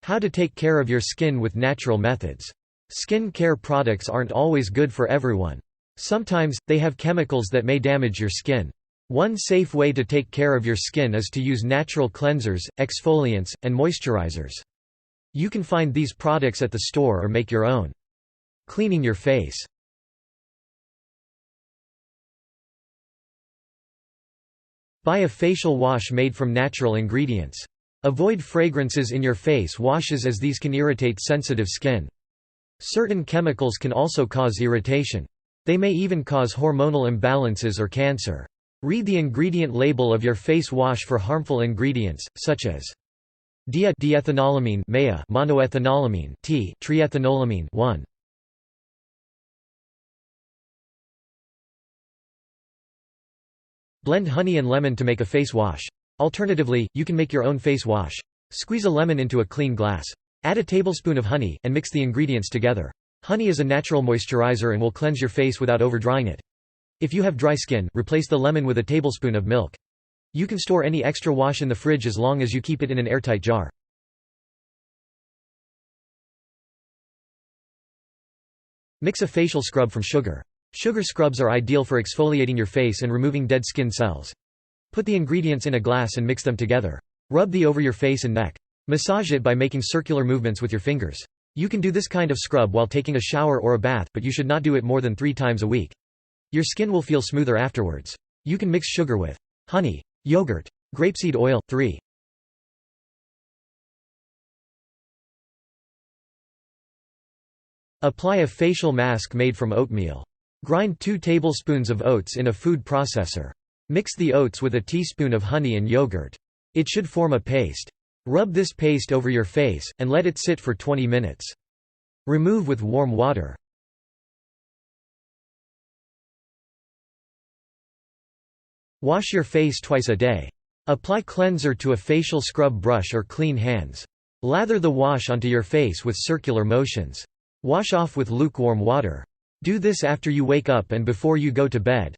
How to take care of your skin with natural methods. Skin care products aren't always good for everyone. Sometimes, they have chemicals that may damage your skin. One safe way to take care of your skin is to use natural cleansers, exfoliants, and moisturizers. You can find these products at the store or make your own. Cleaning your face. Buy a facial wash made from natural ingredients. Avoid fragrances in your face washes as these can irritate sensitive skin. Certain chemicals can also cause irritation. They may even cause hormonal imbalances or cancer. Read the ingredient label of your face wash for harmful ingredients, such as diethanolamine monoethanolamine triethanolamine 1. Blend honey and lemon to make a face wash. Alternatively, you can make your own face wash. Squeeze a lemon into a clean glass. Add a tablespoon of honey, and mix the ingredients together. Honey is a natural moisturizer and will cleanse your face without over-drying it. If you have dry skin, replace the lemon with a tablespoon of milk. You can store any extra wash in the fridge as long as you keep it in an airtight jar. Mix a facial scrub from sugar. Sugar scrubs are ideal for exfoliating your face and removing dead skin cells. Put the ingredients in a glass and mix them together. Rub the over your face and neck. Massage it by making circular movements with your fingers. You can do this kind of scrub while taking a shower or a bath, but you should not do it more than 3 times a week. Your skin will feel smoother afterwards. You can mix sugar with honey, yogurt, grapeseed oil. 3. Apply a facial mask made from oatmeal. Grind 2 tablespoons of oats in a food processor. Mix the oats with a teaspoon of honey and yogurt. It should form a paste. Rub this paste over your face, and let it sit for 20 minutes. Remove with warm water. Wash your face twice a day. Apply cleanser to a facial scrub brush or clean hands. Lather the wash onto your face with circular motions. Wash off with lukewarm water. Do this after you wake up and before you go to bed.